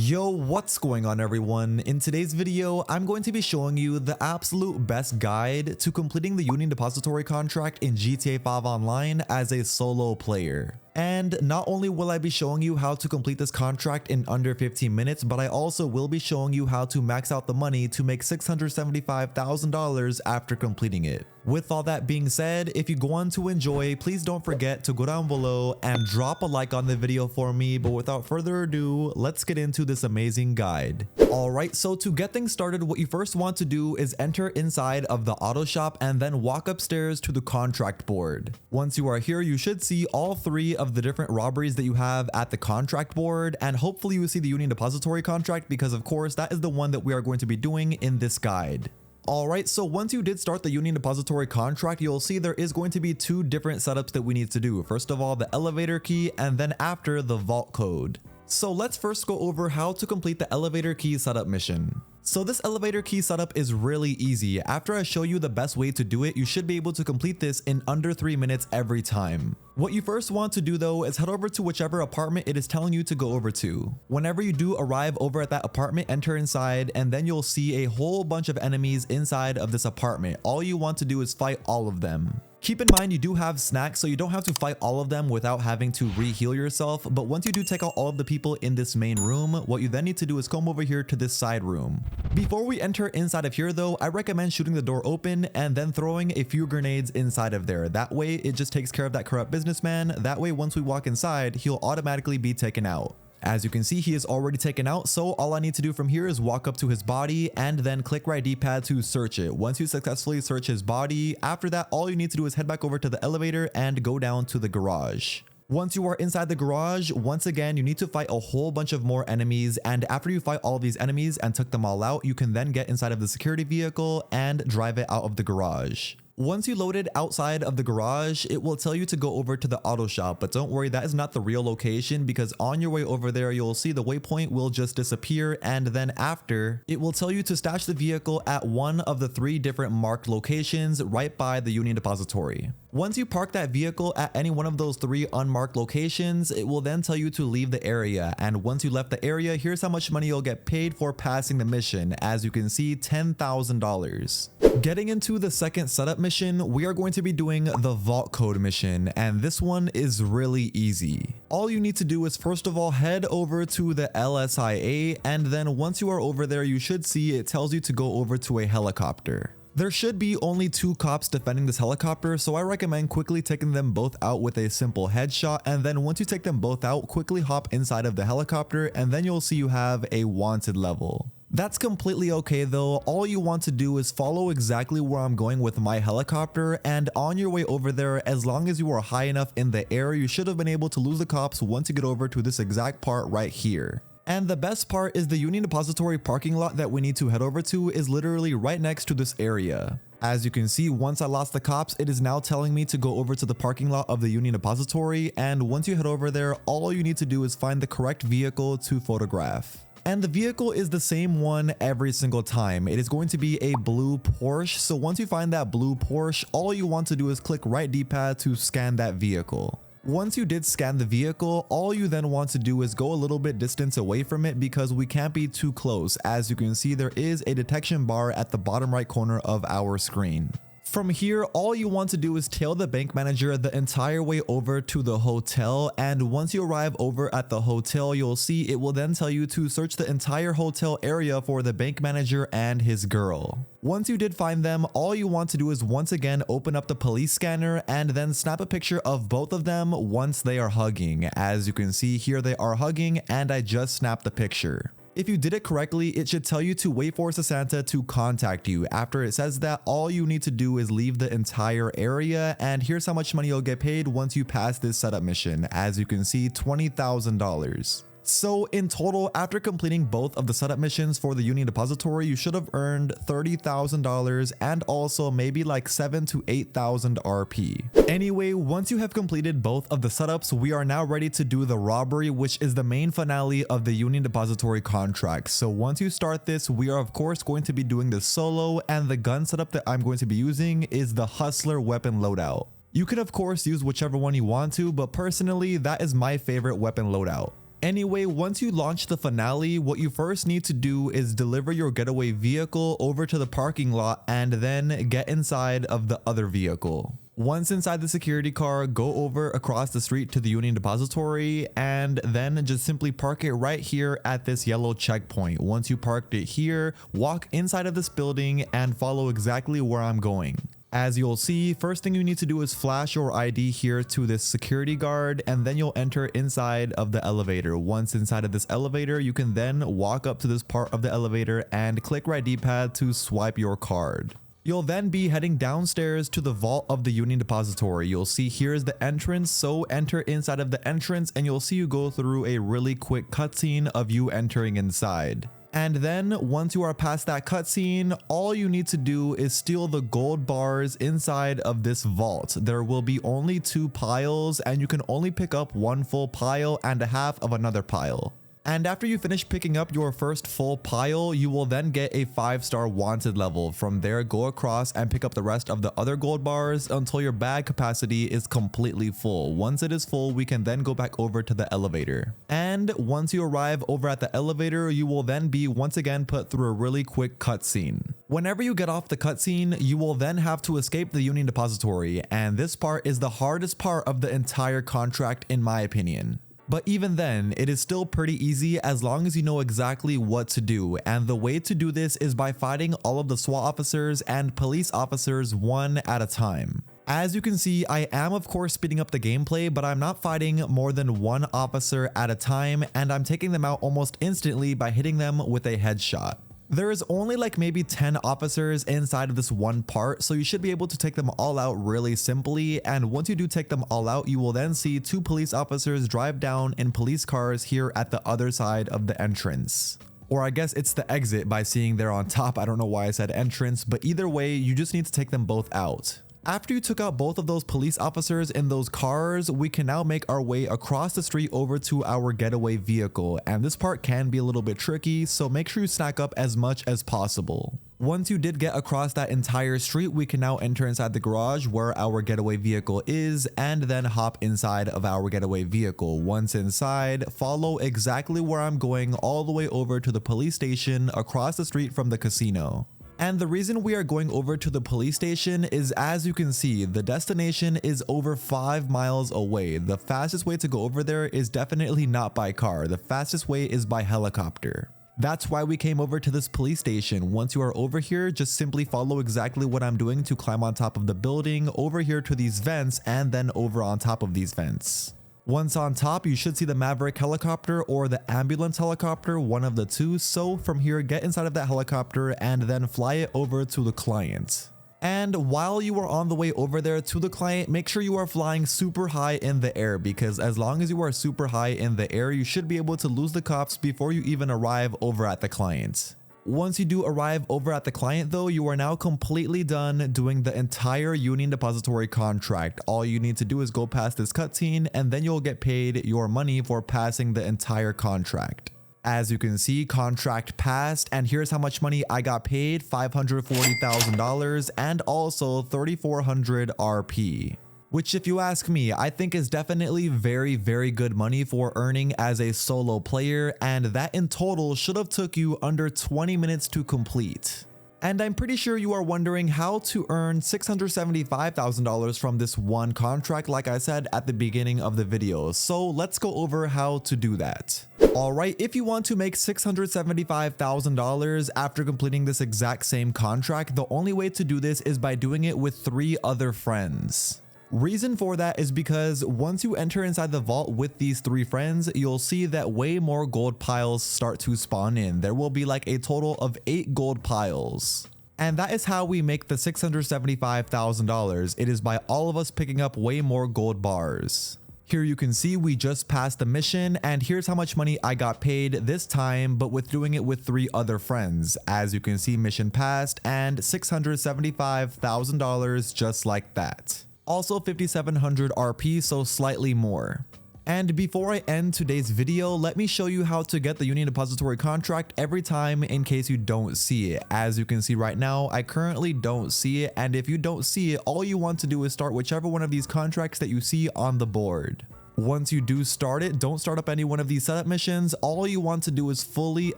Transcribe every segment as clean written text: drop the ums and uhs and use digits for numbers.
Yo, what's going on everyone? In today's video, I'm going to be showing you the absolute best guide to completing the Union Depository contract in GTA 5 Online as a solo player. And not only will I be showing you how to complete this contract in under 15 minutes, but I also will be showing you how to max out the money to make $675,000 after completing it. With all that being said, if you go on to enjoy, please don't forget to go down below and drop a like on the video for me. But without further ado, let's get into this amazing guide. Alright, so to get things started, what you first want to do is enter inside of the auto shop and then walk upstairs to the contract board. Once you are here, you should see all three of the different robberies that you have at the contract board, and hopefully you see the Union Depository contract because of course that is the one that we are going to be doing in this guide. Alright, so once you did start the Union Depository contract, you'll see there is going to be two different setups that we need to do. First of all, the elevator key, and then after, the vault code. So let's first go over how to complete the elevator key setup mission. So this elevator key setup is really easy. After I show you the best way to do it, you should be able to complete this in under 3 minutes every time. What you first want to do though is head over to whichever apartment it is telling you to go over to. Whenever you do arrive over at that apartment, enter inside and then you'll see a whole bunch of enemies inside of this apartment. All you want to do is fight all of them. Keep in mind you do have snacks, so you don't have to fight all of them without having to re-heal yourself, but once you do take out all of the people in this main room, what you then need to do is come over here to this side room. Before we enter inside of here though, I recommend shooting the door open and then throwing a few grenades inside of there. That way it just takes care of that corrupt businessman. That way once we walk inside, he'll automatically be taken out. As you can see, he is already taken out, so all I need to do from here is walk up to his body and then click right D-pad to search it. Once you successfully search his body, after that all you need to do is head back over to the elevator and go down to the garage. Once you are inside the garage, once again you need to fight a whole bunch of more enemies, and after you fight all of these enemies and took them all out, you can then get inside of the security vehicle and drive it out of the garage. Once you load it outside of the garage, it will tell you to go over to the auto shop, but don't worry, that is not the real location because on your way over there, you'll see the waypoint will just disappear, and then after, it will tell you to stash the vehicle at one of the 3 different marked locations right by the Union Depository. Once you park that vehicle at any one of those 3 unmarked locations, it will then tell you to leave the area, and once you left the area, here's how much money you'll get paid for passing the mission. As you can see, $10,000. Getting into the second setup mission, we are going to be doing the vault code mission, and this one is really easy. All you need to do is first of all head over to the LSIA, and then once you are over there, you should see it tells you to go over to a helicopter. There should be only 2 cops defending this helicopter, so I recommend quickly taking them both out with a simple headshot, and then once you take them both out, quickly hop inside of the helicopter, and then you'll see you have a wanted level. That's completely okay though. All you want to do is follow exactly where I'm going with my helicopter, and on your way over there, as long as you are high enough in the air, you should have been able to lose the cops once you get over to this exact part right here. And the best part is the Union Depository parking lot that we need to head over to is literally right next to this area. As you can see, once I lost the cops, it is now telling me to go over to the parking lot of the Union Depository, and once you head over there, all you need to do is find the correct vehicle to photograph. And the vehicle is the same one every single time. It is going to be a blue Porsche, so once you find that blue Porsche, all you want to do is click right D-pad to scan that vehicle. Once you did scan the vehicle, all you then want to do is go a little bit distance away from it because we can't be too close. As you can see, there is a detection bar at the bottom right corner of our screen. From here, all you want to do is tail the bank manager the entire way over to the hotel, and once you arrive over at the hotel, you'll see it will then tell you to search the entire hotel area for the bank manager and his girl. Once you did find them, all you want to do is once again open up the police scanner and then snap a picture of both of them once they are hugging. As you can see here, they are hugging and I just snapped the picture. If you did it correctly, it should tell you to wait for Santa to contact you. After it says that, all you need to do is leave the entire area, and here's how much money you'll get paid once you pass this setup mission. As you can see, $20,000. So in total, after completing both of the setup missions for the Union Depository, you should have earned $30,000 and also maybe like 7,000 to 8,000 RP. Anyway, once you have completed both of the setups, we are now ready to do the robbery, which is the main finale of the Union Depository contract. So once you start this, we are of course going to be doing this solo, and the gun setup that I'm going to be using is the Hustler weapon loadout. You can of course use whichever one you want to, but personally that is my favorite weapon loadout. Anyway, once you launch the finale, what you first need to do is deliver your getaway vehicle over to the parking lot and then get inside of the other vehicle. Once inside the security car, go over across the street to the Union Depository and then just simply park it right here at this yellow checkpoint. Once you parked it here, walk inside of this building and follow exactly where I'm going. As you'll see, first thing you need to do is flash your ID here to this security guard and then you'll enter inside of the elevator. Once inside of this elevator, you can then walk up to this part of the elevator and click right D-pad to swipe your card. You'll then be heading downstairs to the vault of the Union Depository. You'll see here's the entrance, so enter inside of the entrance and you'll see you go through a really quick cutscene of you entering inside. And then once you are past that cutscene, all you need to do is steal the gold bars inside of this vault. There will be only 2 piles and you can only pick up 1 full pile and a half of another pile. And after you finish picking up your first full pile, you will then get a 5-star wanted level. From there, go across and pick up the rest of the other gold bars until your bag capacity is completely full. Once it is full, we can then go back over to the elevator. And once you arrive over at the elevator, you will then be once again put through a really quick cutscene. Whenever you get off the cutscene, you will then have to escape the Union Depository, and this part is the hardest part of the entire contract in my opinion. But even then, it is still pretty easy as long as you know exactly what to do, and the way to do this is by fighting all of the SWAT officers and police officers one at a time. As you can see, I am of course speeding up the gameplay, but I'm not fighting more than 1 officer at a time, and I'm taking them out almost instantly by hitting them with a headshot. There is only like maybe 10 officers inside of this one part, so you should be able to take them all out really simply, and once you do take them all out, you will then see 2 police officers drive down in police cars here at the other side of the entrance. Or I guess it's the exit by seeing they're on top. I don't know why I said entrance, but either way, you just need to take them both out. After you took out both of those police officers in those cars, we can now make our way across the street over to our getaway vehicle, and this part can be a little bit tricky, so make sure you snack up as much as possible. Once you did get across that entire street, we can now enter inside the garage where our getaway vehicle is and then hop inside of our getaway vehicle. Once inside, follow exactly where I'm going all the way over to the police station across the street from the casino. And the reason we are going over to the police station is, as you can see, the destination is over 5 miles away. The fastest way to go over there is definitely not by car. The fastest way is by helicopter. That's why we came over to this police station. Once you are over here, just simply follow exactly what I'm doing to climb on top of the building, over here to these vents, and then over on top of these vents. Once on top, you should see the Maverick helicopter or the ambulance helicopter, one of the two. So from here, get inside of that helicopter and then fly it over to the client. And while you are on the way over there to the client, make sure you are flying super high in the air, because as long as you are super high in the air, you should be able to lose the cops before you even arrive over at the client. Once you do arrive over at the client though, you are now completely done doing the entire Union Depository contract. All you need to do is go past this cutscene and then you'll get paid your money for passing the entire contract. As you can see, contract passed, and here's how much money I got paid: $540,000 and also 3,400 RP. Which, if you ask me, I think is definitely very, very good money for earning as a solo player, and that in total should have took you under 20 minutes to complete. And I'm pretty sure you are wondering how to earn $675,000 from this one contract, like I said at the beginning of the video. So let's go over how to do that. Alright, if you want to make $675,000 after completing this exact same contract, the only way to do this is by doing it with 3 other friends. Reason for that is because once you enter inside the vault with these 3 friends, you'll see that way more gold piles start to spawn in. There will be like a total of 8 gold piles. And that is how we make the $675,000. It is by all of us picking up way more gold bars. Here you can see we just passed the mission, and here's how much money I got paid this time, but with doing it with 3 other friends. As you can see, mission passed and $675,000 just like that. Also 5,700 RP, so slightly more. And before I end today's video, let me show you how to get the Union Depository contract every time in case you don't see it. As you can see right now, I currently don't see it, and if you don't see it, all you want to do is start whichever one of these contracts that you see on the board. Once you do start it, don't start up any one of these setup missions. All you want to do is fully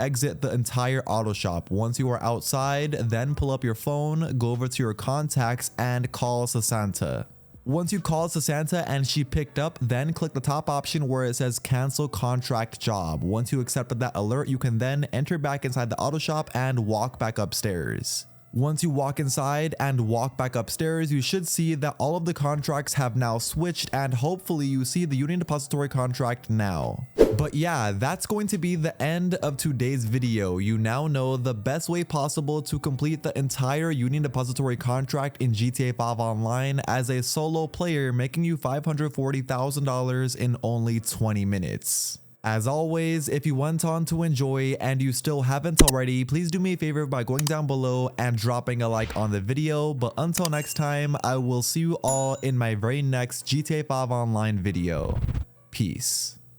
exit the entire auto shop. Once you are outside, then pull up your phone, go over to your contacts and call Sasanta. Once you call Sasanta and she picked up, then click the top option where it says cancel contract job. Once you accepted that alert, you can then enter back inside the auto shop and walk back upstairs. Once you walk inside and walk back upstairs, you should see that all of the contracts have now switched, and hopefully you see the Union Depository contract now. But yeah, that's going to be the end of today's video. You now know the best way possible to complete the entire Union Depository contract in GTA 5 Online as a solo player, making you $540,000 in only 20 minutes. As always, if you went on to enjoy and you still haven't already, please do me a favor by going down below and dropping a like on the video. But until next time, I will see you all in my very next GTA 5 Online video. Peace.